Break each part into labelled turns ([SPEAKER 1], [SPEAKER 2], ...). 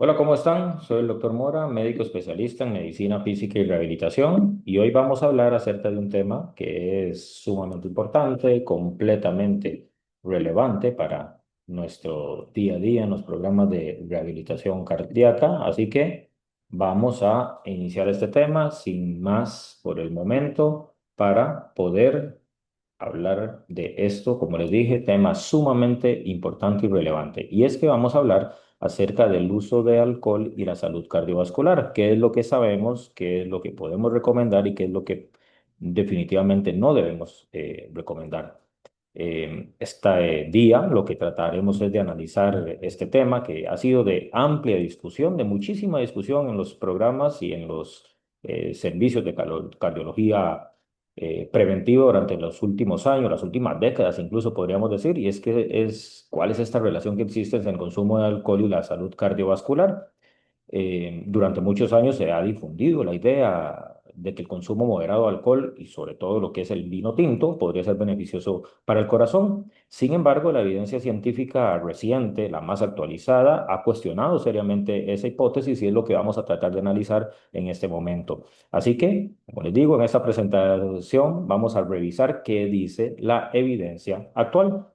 [SPEAKER 1] Hola, ¿cómo están? Soy el doctor Mora, médico especialista en medicina física y rehabilitación, y hoy vamos a hablar acerca de un tema que es sumamente importante, completamente relevante para nuestro día a día en los programas de rehabilitación cardíaca. Así que vamos a iniciar este tema sin más por el momento para poder hablar de esto, como les dije, tema sumamente importante y relevante. Y es que vamos a hablar acerca del uso de alcohol y la salud cardiovascular, qué es lo que sabemos, qué es lo que podemos recomendar y qué es lo que definitivamente no debemos recomendar. Este día lo que trataremos es de analizar este tema que ha sido de amplia discusión, de muchísima discusión en los programas y en los servicios de cardiología preventivo durante los últimos años, las últimas décadas, incluso podríamos decir, y es que es cuál es esta relación que existe entre el consumo de alcohol y la salud cardiovascular. Durante muchos años se ha difundido la idea de que el consumo moderado de alcohol y sobre todo lo que es el vino tinto podría ser beneficioso para el corazón. Sin embargo, la evidencia científica reciente, la más actualizada, ha cuestionado seriamente esa hipótesis y es lo que vamos a tratar de analizar en este momento. Así que, como les digo, en esta presentación vamos a revisar qué dice la evidencia actual.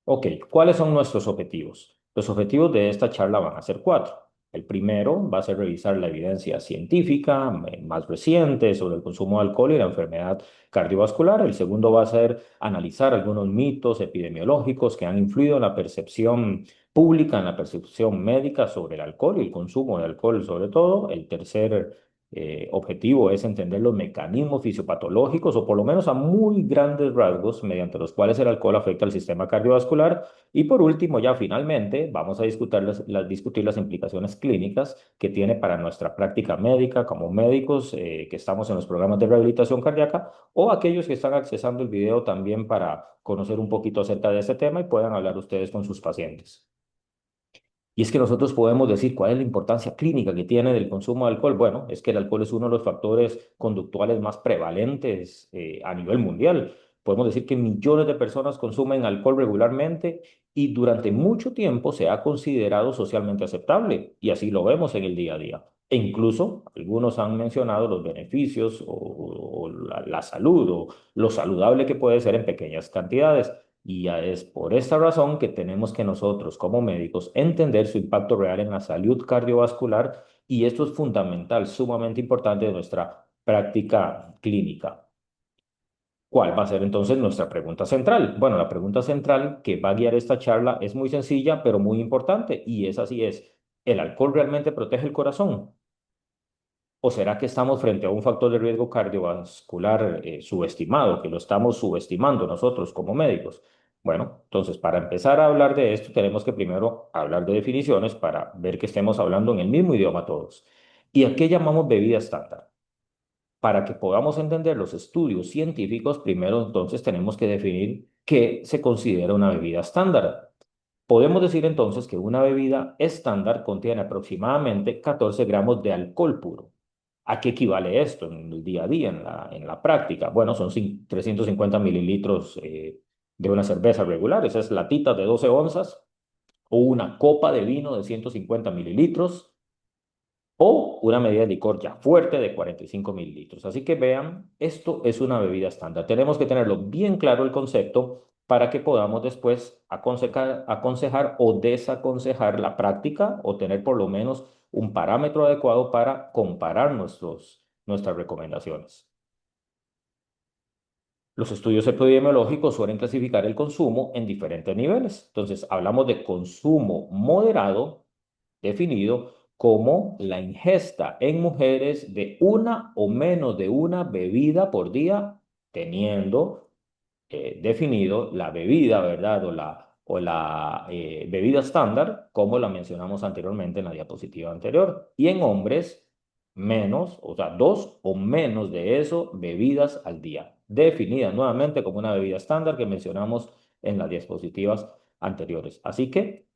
[SPEAKER 1] Ok, ¿cuáles son nuestros objetivos? Los objetivos de esta charla van a ser cuatro. El primero va a ser revisar la evidencia científica más reciente sobre el consumo de alcohol y la enfermedad cardiovascular. El segundo va a ser analizar algunos mitos epidemiológicos que han influido en la percepción pública, en la percepción médica sobre el alcohol y el consumo de alcohol sobre todo. El tercer objetivo es entender los mecanismos fisiopatológicos o por lo menos a muy grandes rasgos mediante los cuales el alcohol afecta al sistema cardiovascular. Y por último, ya finalmente, vamos a discutir las implicaciones clínicas que tiene para nuestra práctica médica como médicos que estamos en los programas de rehabilitación cardíaca o aquellos que están accesando el video también para conocer un poquito acerca de este tema y puedan hablar ustedes con sus pacientes. Y es que nosotros podemos decir cuál es la importancia clínica que tiene del consumo de alcohol. Bueno, es que el alcohol es uno de los factores conductuales más prevalentes a nivel mundial. Podemos decir que millones de personas consumen alcohol regularmente y durante mucho tiempo se ha considerado socialmente aceptable y así lo vemos en el día a día. E incluso algunos han mencionado los beneficios o la salud o lo saludable que puede ser en pequeñas cantidades. Y ya es por esta razón que tenemos que nosotros como médicos entender su impacto real en la salud cardiovascular y esto es fundamental, sumamente importante de nuestra práctica clínica. ¿Cuál va a ser entonces nuestra pregunta central? Bueno, la pregunta central que va a guiar esta charla es muy sencilla, pero muy importante y es así es, ¿el alcohol realmente protege el corazón? ¿O será que estamos frente a un factor de riesgo cardiovascular subestimado, que lo estamos subestimando nosotros como médicos? Bueno, entonces para empezar a hablar de esto tenemos que primero hablar de definiciones para ver que estemos hablando en el mismo idioma todos. ¿Y a qué llamamos bebida estándar? Para que podamos entender los estudios científicos, primero entonces tenemos que definir qué se considera una bebida estándar. Podemos decir entonces que una bebida estándar contiene aproximadamente 14 gramos de alcohol puro. ¿A qué equivale esto en el día a día, en la práctica? Bueno, son 350 mililitros de una cerveza regular, esas latitas de 12 onzas, o una copa de vino de 150 mililitros, o una medida de licor ya fuerte de 45 mililitros. Así que vean, esto es una bebida estándar. Tenemos que tenerlo bien claro el concepto para que podamos después aconsejar o desaconsejar la práctica o tener por lo menos un parámetro adecuado para comparar nuestras recomendaciones. Los estudios epidemiológicos suelen clasificar el consumo en diferentes niveles. Entonces, hablamos de consumo moderado, definido como la ingesta en mujeres de una o menos de una bebida por día, teniendo definido la bebida, ¿verdad? O la bebida estándar, como la mencionamos anteriormente en la diapositiva anterior. Y en hombres, menos, o sea, dos o menos de eso, bebidas al día. Definida nuevamente como una bebida estándar que mencionamos en las diapositivas anteriores. Así que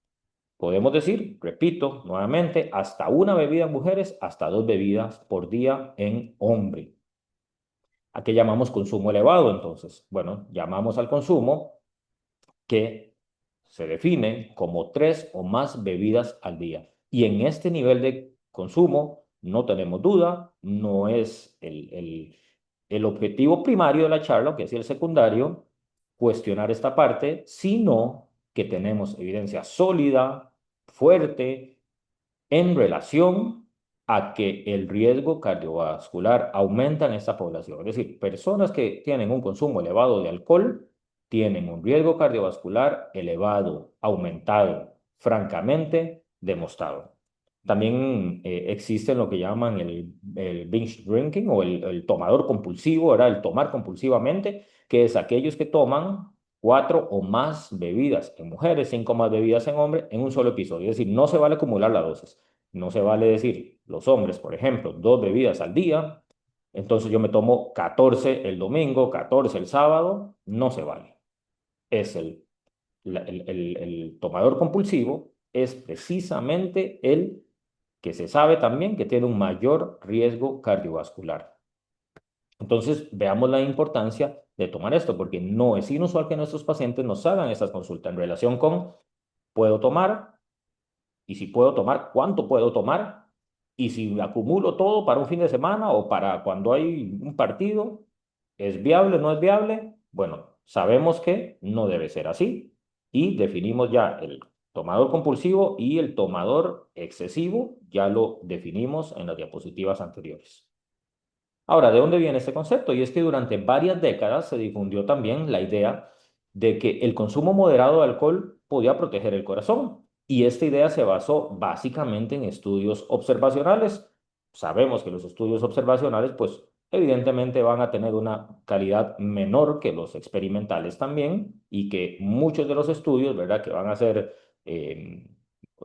[SPEAKER 1] podemos decir, repito nuevamente, hasta una bebida en mujeres, hasta dos bebidas por día en hombre. ¿A qué llamamos consumo elevado entonces? Bueno, llamamos al consumo que se define como 3 o más bebidas al día. Y en este nivel de consumo, no tenemos duda, no es el objetivo primario de la charla, que es el secundario, cuestionar esta parte, sino que tenemos evidencia sólida, fuerte, en relación a que el riesgo cardiovascular aumenta en esta población. Es decir, personas que tienen un consumo elevado de alcohol tienen un riesgo cardiovascular elevado, aumentado, francamente demostrado. También existe lo que llaman el binge drinking o el tomador compulsivo, ¿verdad? El tomar compulsivamente, que es aquellos que toman 4 o más bebidas en mujeres, 5 más bebidas en hombres en un solo episodio. Es decir, no se vale acumular la dosis. No se vale decir, los hombres, por ejemplo, 2 bebidas al día, entonces yo me tomo 14 el domingo, 14 el sábado, no se vale. Es el tomador compulsivo, es precisamente el que se sabe también que tiene un mayor riesgo cardiovascular. Entonces, veamos la importancia de tomar esto, porque no es inusual que nuestros pacientes nos hagan estas consultas en relación con, ¿puedo tomar? Y si puedo tomar, ¿cuánto puedo tomar? Y si acumulo todo para un fin de semana o para cuando hay un partido, ¿es viable o no es viable? Bueno, sabemos que no debe ser así y definimos ya el tomador compulsivo y el tomador excesivo, ya lo definimos en las diapositivas anteriores. Ahora, ¿de dónde viene este concepto? Y es que durante varias décadas se difundió también la idea de que el consumo moderado de alcohol podía proteger el corazón. Y esta idea se basó básicamente en estudios observacionales. Sabemos que los estudios observacionales, pues evidentemente van a tener una calidad menor que los experimentales también y que muchos de los estudios, ¿verdad?, que van a ser eh,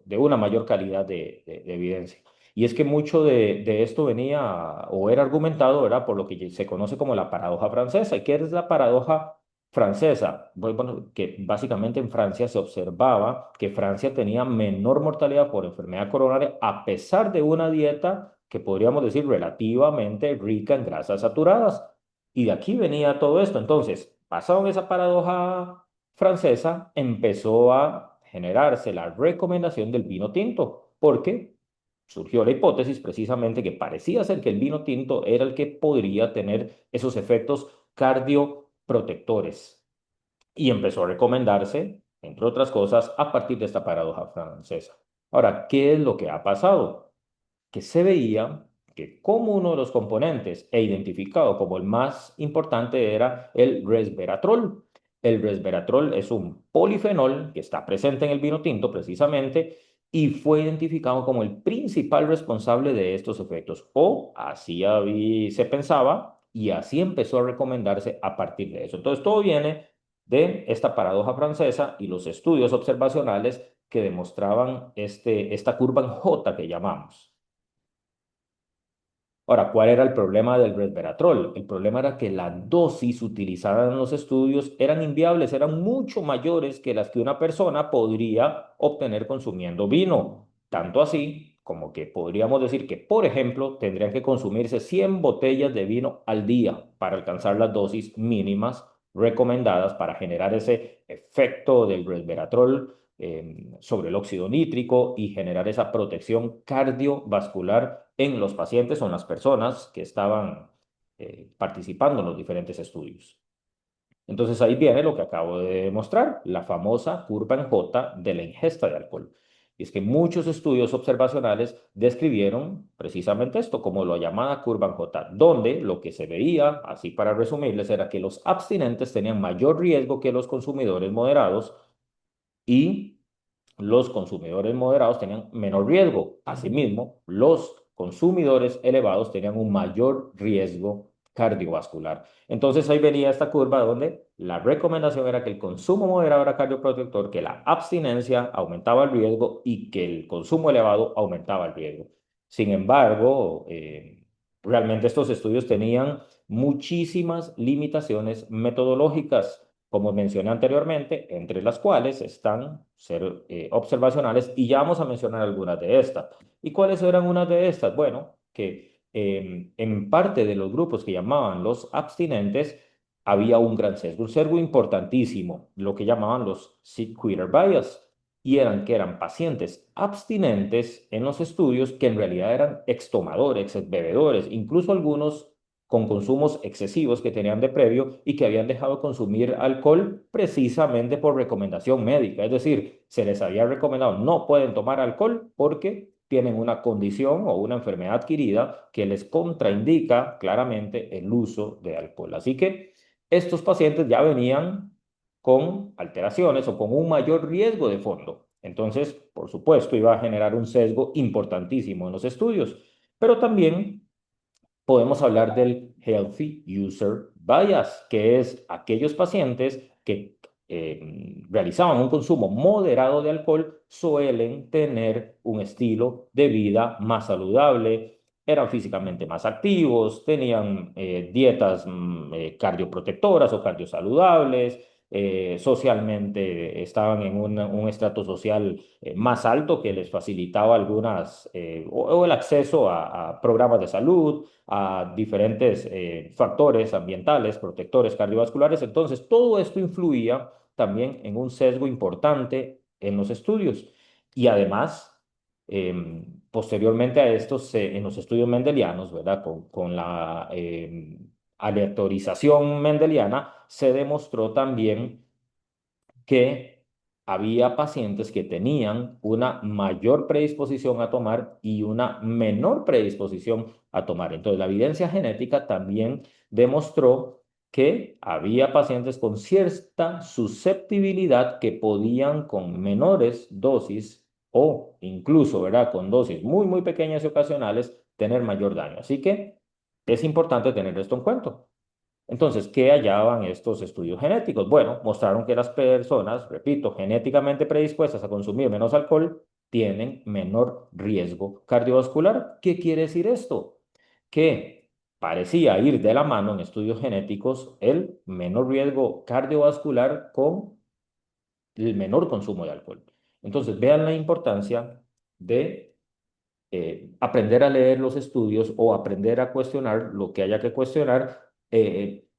[SPEAKER 1] de una mayor calidad de evidencia. Y es que mucho de esto venía o era argumentado, ¿verdad?, por lo que se conoce como la paradoja francesa. ¿Y qué es la paradoja francesa? Bueno, que básicamente en Francia se observaba que Francia tenía menor mortalidad por enfermedad coronaria a pesar de una dieta que podríamos decir relativamente rica en grasas saturadas. Y de aquí venía todo esto. Entonces, basado en esa paradoja francesa, empezó a generarse la recomendación del vino tinto. ¿Por qué? Surgió la hipótesis precisamente que parecía ser que el vino tinto era el que podría tener esos efectos cardioprotectores y empezó a recomendarse, entre otras cosas, a partir de esta paradoja francesa. Ahora, ¿qué es lo que ha pasado? Que se veía que como uno de los componentes e identificado como el más importante era el resveratrol. El resveratrol es un polifenol que está presente en el vino tinto precisamente y fue identificado como el principal responsable de estos efectos. O así se pensaba y así empezó a recomendarse a partir de eso. Entonces todo viene de esta paradoja francesa y los estudios observacionales que demostraban esta curva en J que llamamos. Ahora, ¿cuál era el problema del resveratrol? El problema era que las dosis utilizadas en los estudios eran inviables, eran mucho mayores que las que una persona podría obtener consumiendo vino. Tanto así como que podríamos decir que, por ejemplo, tendrían que consumirse 100 botellas de vino al día para alcanzar las dosis mínimas recomendadas para generar ese efecto del resveratrol sobre el óxido nítrico y generar esa protección cardiovascular en los pacientes o en las personas que estaban participando en los diferentes estudios. Entonces ahí viene lo que acabo de mostrar, la famosa curva en J de la ingesta de alcohol. Y es que muchos estudios observacionales describieron precisamente esto, como la llamada curva en J, donde lo que se veía, así para resumirles, era que los abstinentes tenían mayor riesgo que los consumidores moderados y los consumidores moderados tenían menor riesgo. Asimismo, los consumidores elevados tenían un mayor riesgo cardiovascular. Entonces ahí venía esta curva donde la recomendación era que el consumo moderado era cardioprotector, que la abstinencia aumentaba el riesgo y que el consumo elevado aumentaba el riesgo. Sin embargo, realmente estos estudios tenían muchísimas limitaciones metodológicas como mencioné anteriormente, entre las cuales están ser observacionales y ya vamos a mencionar algunas de estas. ¿Y cuáles eran unas de estas? Bueno, que en parte de los grupos que llamaban los abstinentes había un sesgo importantísimo, lo que llamaban los seat quitter bias, y eran que eran pacientes abstinentes en los estudios que en realidad eran extomadores, bebedores, incluso algunos con consumos excesivos que tenían de previo y que habían dejado de consumir alcohol precisamente por recomendación médica. Es decir, se les había recomendado no pueden tomar alcohol porque tienen una condición o una enfermedad adquirida que les contraindica claramente el uso de alcohol. Así que estos pacientes ya venían con alteraciones o con un mayor riesgo de fondo. Entonces, por supuesto, iba a generar un sesgo importantísimo en los estudios, pero también podemos hablar del Healthy User Bias, que es aquellos pacientes que realizaban un consumo moderado de alcohol suelen tener un estilo de vida más saludable, eran físicamente más activos, tenían dietas cardioprotectoras o cardiosaludables, socialmente estaban en un estrato social más alto que les facilitaba algunas o el acceso a programas de salud, a diferentes factores ambientales, protectores cardiovasculares. Entonces, todo esto influía también en un sesgo importante en los estudios. Y además, posteriormente a esto, en los estudios mendelianos, ¿verdad? Con la aleatorización mendeliana, se demostró también que había pacientes que tenían una mayor predisposición a tomar y una menor predisposición a tomar. Entonces, la evidencia genética también demostró que había pacientes con cierta susceptibilidad que podían con menores dosis o incluso, ¿verdad?, con dosis muy, muy pequeñas y ocasionales, tener mayor daño. Así que es importante tener esto en cuenta. Entonces, ¿qué hallaban estos estudios genéticos? Bueno, mostraron que las personas, repito, genéticamente predispuestas a consumir menos alcohol, tienen menor riesgo cardiovascular. ¿Qué quiere decir esto? Que parecía ir de la mano en estudios genéticos el menor riesgo cardiovascular con el menor consumo de alcohol. Entonces, vean la importancia de aprender a leer los estudios o aprender a cuestionar lo que haya que cuestionar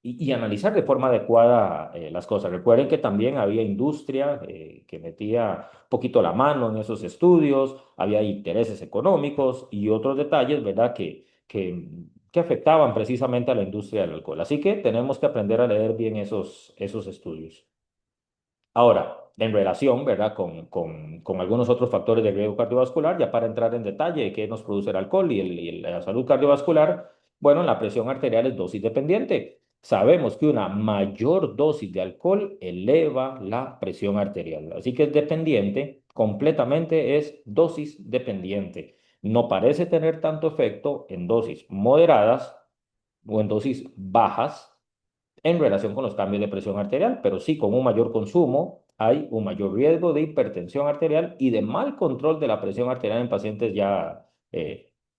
[SPEAKER 1] y analizar de forma adecuada las cosas. Recuerden que también había industria que metía un poquito la mano en esos estudios, había intereses económicos y otros detalles, ¿verdad? Que afectaban precisamente a la industria del alcohol. Así que tenemos que aprender a leer bien esos estudios. Ahora, en relación, ¿verdad?, con algunos otros factores de riesgo cardiovascular, ya para entrar en detalle de qué nos produce el alcohol y la salud cardiovascular, bueno, la presión arterial es dosis dependiente. Sabemos que una mayor dosis de alcohol eleva la presión arterial, así que es dependiente, completamente es dosis dependiente. No parece tener tanto efecto en dosis moderadas o en dosis bajas en relación con los cambios de presión arterial, pero sí con un mayor consumo hay un mayor riesgo de hipertensión arterial y de mal control de la presión arterial en pacientes ya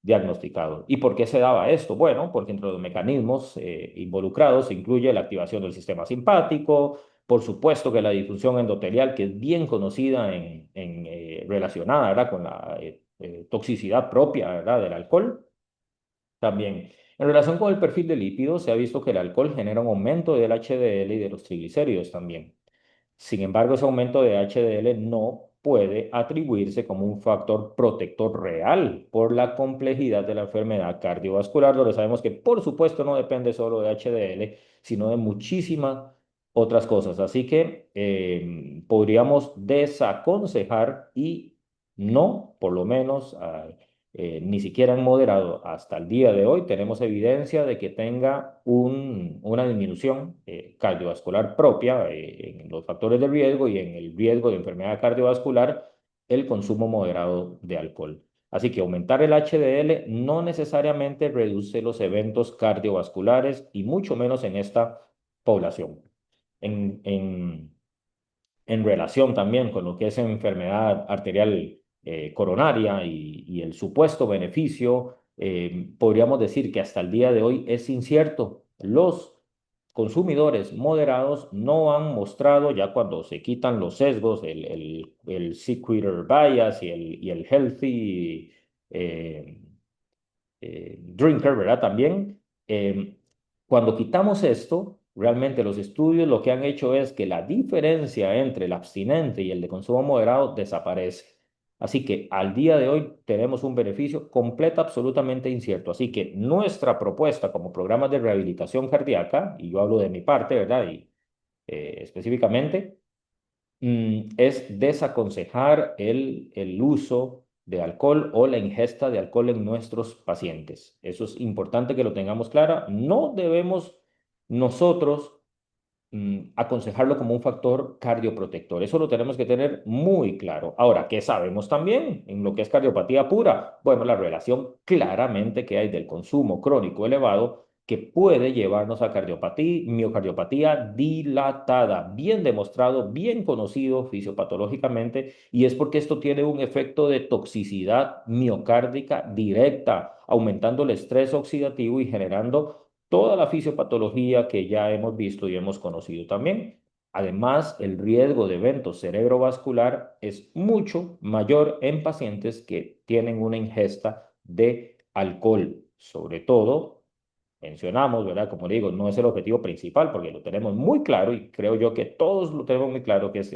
[SPEAKER 1] diagnosticados. ¿Y por qué se daba esto? Bueno, porque entre los mecanismos involucrados se incluye la activación del sistema simpático, por supuesto que la disfunción endotelial, que es bien conocida relacionada, ¿verdad?, con la toxicidad propia, ¿verdad?, del alcohol. También, en relación con el perfil de lípidos, se ha visto que el alcohol genera un aumento del HDL y de los triglicéridos también. Sin embargo, ese aumento de HDL no puede atribuirse como un factor protector real por la complejidad de la enfermedad cardiovascular, donde sabemos que por supuesto no depende solo de HDL, sino de muchísimas otras cosas. Así que podríamos desaconsejar y no, por lo menos, ni siquiera en moderado, hasta el día de hoy tenemos evidencia de que tenga una disminución cardiovascular propia en los factores de riesgo y en el riesgo de enfermedad cardiovascular el consumo moderado de alcohol. Así que aumentar el HDL no necesariamente reduce los eventos cardiovasculares y mucho menos en esta población. En, en, en relación también con lo que es enfermedad arterial coronaria y el supuesto beneficio, podríamos decir que hasta el día de hoy es incierto. Los consumidores moderados no han mostrado, ya cuando se quitan los sesgos, el sequitur bias y el healthy eh, drinker, ¿verdad? También, cuando quitamos esto, realmente los estudios lo que han hecho es que la diferencia entre el abstinente y el de consumo moderado desaparece. Así que al día de hoy tenemos un beneficio completo, absolutamente incierto. Así que nuestra propuesta como programas de rehabilitación cardíaca, y yo hablo de mi parte, ¿verdad? Y específicamente es desaconsejar el uso de alcohol o la ingesta de alcohol en nuestros pacientes. Eso es importante que lo tengamos claro. No debemos nosotros aconsejarlo como un factor cardioprotector. Eso lo tenemos que tener muy claro. Ahora, ¿qué sabemos también en lo que es cardiopatía pura? Bueno, la relación claramente que hay del consumo crónico elevado que puede llevarnos a cardiopatía, miocardiopatía dilatada, bien demostrado, bien conocido fisiopatológicamente, y es porque esto tiene un efecto de toxicidad miocárdica directa, aumentando el estrés oxidativo y generando toda la fisiopatología que ya hemos visto y hemos conocido también. Además, el riesgo de evento cerebrovascular es mucho mayor en pacientes que tienen una ingesta de alcohol, sobre todo mencionamos, ¿verdad? Como digo, no es el objetivo principal porque lo tenemos muy claro y creo yo que todos lo tenemos muy claro que es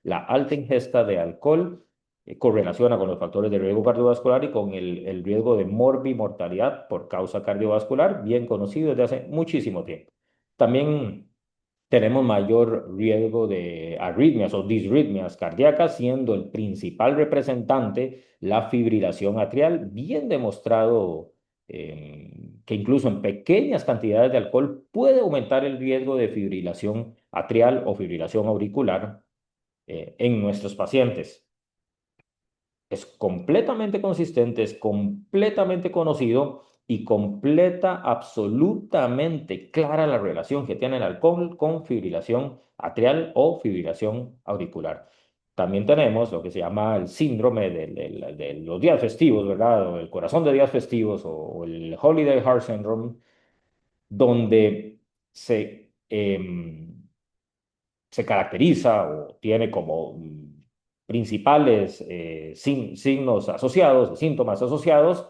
[SPEAKER 1] la alta ingesta de alcohol correlaciona con los factores de riesgo cardiovascular y con el riesgo de morbimortalidad por causa cardiovascular, bien conocido desde hace muchísimo tiempo. También tenemos mayor riesgo de arritmias o disritmias cardíacas, siendo el principal representante la fibrilación atrial, bien demostrado que incluso en pequeñas cantidades de alcohol puede aumentar el riesgo de fibrilación atrial o fibrilación auricular en nuestros pacientes. Es completamente consistente, es completamente conocido y absolutamente clara la relación que tiene el alcohol con fibrilación atrial o fibrilación auricular. También tenemos lo que se llama el síndrome de los días festivos, ¿verdad? O el corazón de días festivos o el Holiday Heart Syndrome, donde se caracteriza o tiene como principales signos asociados, síntomas asociados,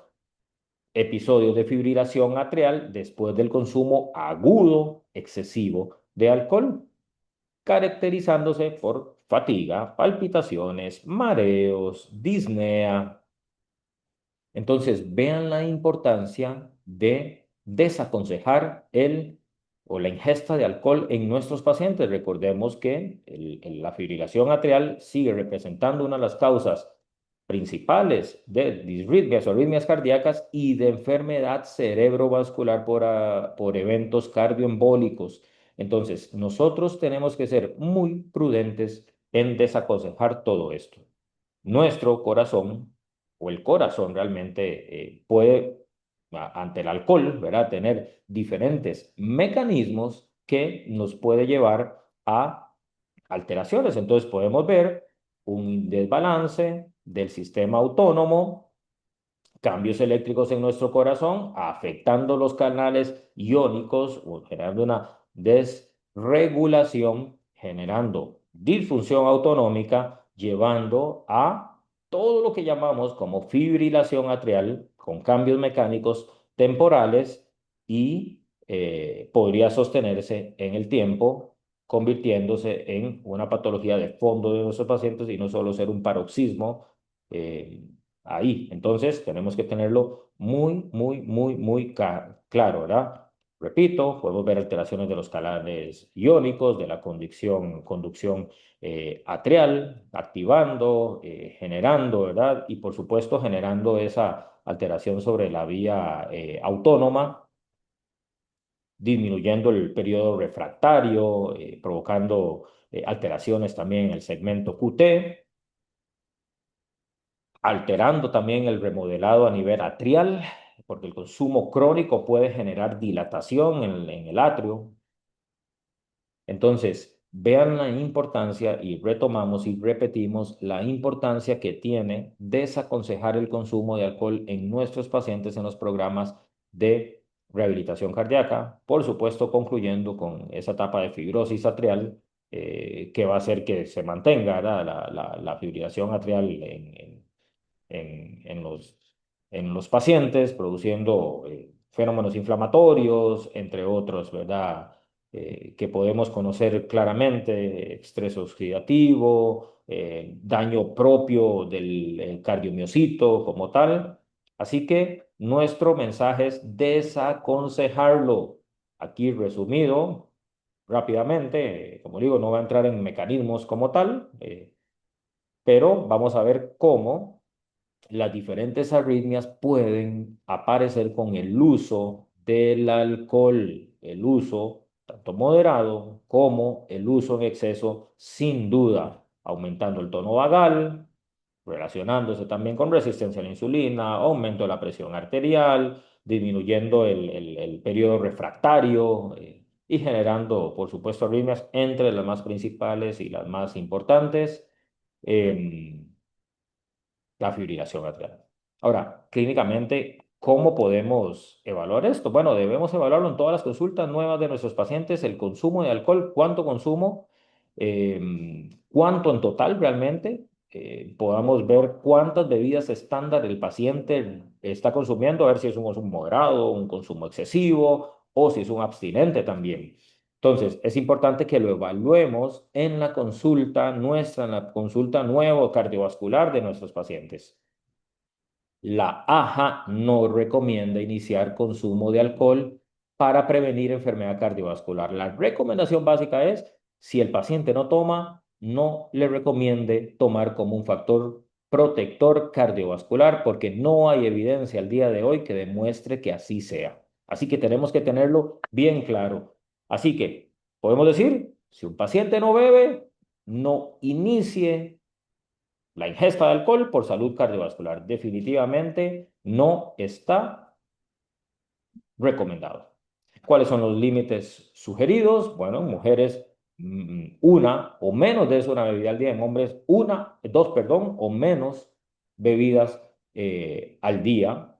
[SPEAKER 1] episodios de fibrilación atrial después del consumo agudo excesivo de alcohol, caracterizándose por fatiga, palpitaciones, mareos, disnea. Entonces, vean la importancia de desaconsejar el o la ingesta de alcohol en nuestros pacientes. Recordemos que la fibrilación atrial sigue representando una de las causas principales de disritmias o arritmias cardíacas y de enfermedad cerebrovascular por eventos cardioembólicos. Entonces, nosotros tenemos que ser muy prudentes en desaconsejar todo esto. Nuestro corazón o el corazón realmente puede, ante el alcohol, ¿verdad?, tener diferentes mecanismos que nos puede llevar a alteraciones. Entonces podemos ver un desbalance del sistema autónomo, cambios eléctricos en nuestro corazón, afectando los canales iónicos o generando una desregulación, generando disfunción autonómica, llevando a todo lo que llamamos como fibrilación atrial con cambios mecánicos temporales y podría sostenerse en el tiempo, convirtiéndose en una patología de fondo de nuestros pacientes y no solo ser un paroxismo eh, ahí. Entonces, tenemos que tenerlo muy claro, ¿verdad? Repito, podemos ver alteraciones de los canales iónicos, de la conducción atrial, activando, generando, ¿verdad? Y por supuesto, generando esa alteración sobre la vía autónoma, disminuyendo el periodo refractario, provocando alteraciones también en el segmento QT, alterando también el remodelado a nivel atrial, porque el consumo crónico puede generar dilatación en el atrio. Entonces, vean la importancia y retomamos y repetimos la importancia que tiene desaconsejar el consumo de alcohol en nuestros pacientes en los programas de rehabilitación cardíaca, por supuesto concluyendo con esa etapa de fibrosis atrial que va a hacer que se mantenga, ¿verdad?, la fibrilación atrial en en los pacientes, produciendo fenómenos inflamatorios, entre otros, ¿verdad? que podemos conocer claramente, estrés oxidativo, daño propio del cardiomiocito como tal. Así que nuestro mensaje es desaconsejarlo. Aquí resumido rápidamente, como digo, no va a entrar en mecanismos como tal, pero vamos a ver cómo las diferentes arritmias pueden aparecer con el uso del alcohol, el uso tanto moderado como el uso en exceso, sin duda, aumentando el tono vagal, relacionándose también con resistencia a la insulina, aumento de la presión arterial, disminuyendo el periodo refractario y generando, por supuesto, arritmias entre las más principales y las más importantes. em, la fibrilación atrial. Ahora, clínicamente, ¿cómo podemos evaluar esto? Bueno, debemos evaluarlo en todas las consultas nuevas de nuestros pacientes, el consumo de alcohol, cuánto consumo, cuánto en total realmente. Podamos ver cuántas bebidas estándar el paciente está consumiendo, a ver si es un consumo moderado, un consumo excesivo o si es un abstinente también. Entonces, es importante que lo evaluemos en la consulta nuestra, en la consulta nuevo cardiovascular de nuestros pacientes. La AJA no recomienda iniciar consumo de alcohol para prevenir enfermedad cardiovascular. La recomendación básica es, si el paciente no toma, no le recomiende tomar como un factor protector cardiovascular porque no hay evidencia al día de hoy que demuestre que así sea. Así que tenemos que tenerlo bien claro. Así que podemos decir, si un paciente no bebe, no inicie la ingesta de alcohol por salud cardiovascular. Definitivamente no está recomendado. ¿Cuáles son los límites sugeridos? Bueno, en mujeres una o menos de eso, una bebida al día. En hombres dos, perdón, o menos bebidas al día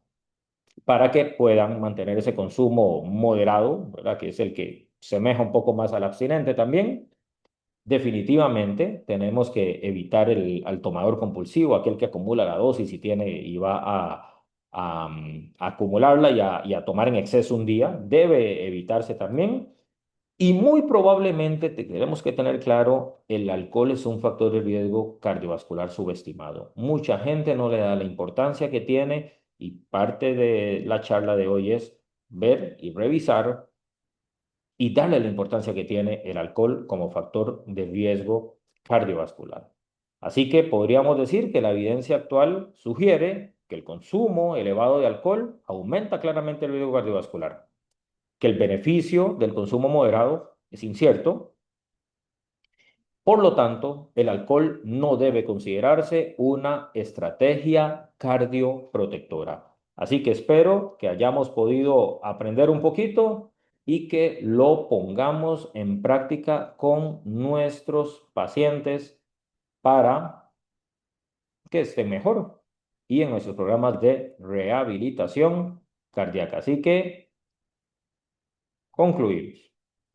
[SPEAKER 1] para que puedan mantener ese consumo moderado, ¿verdad? Que es el que semeja un poco más al abstinente también. Definitivamente tenemos que evitar al tomador compulsivo, aquel que acumula la dosis y tiene y va a acumularla y a tomar en exceso un día. Debe evitarse también. Y muy probablemente tenemos que tener claro, el alcohol es un factor de riesgo cardiovascular subestimado. Mucha gente no le da la importancia que tiene y parte de la charla de hoy es ver y revisar y darle la importancia que tiene el alcohol como factor de riesgo cardiovascular. Así que podríamos decir que la evidencia actual sugiere que el consumo elevado de alcohol aumenta claramente el riesgo cardiovascular, que el beneficio del consumo moderado es incierto. Por lo tanto, el alcohol no debe considerarse una estrategia cardioprotectora. Así que espero que hayamos podido aprender un poquito y que lo pongamos en práctica con nuestros pacientes para que estén mejor y en nuestros programas de rehabilitación cardíaca. Así que concluimos.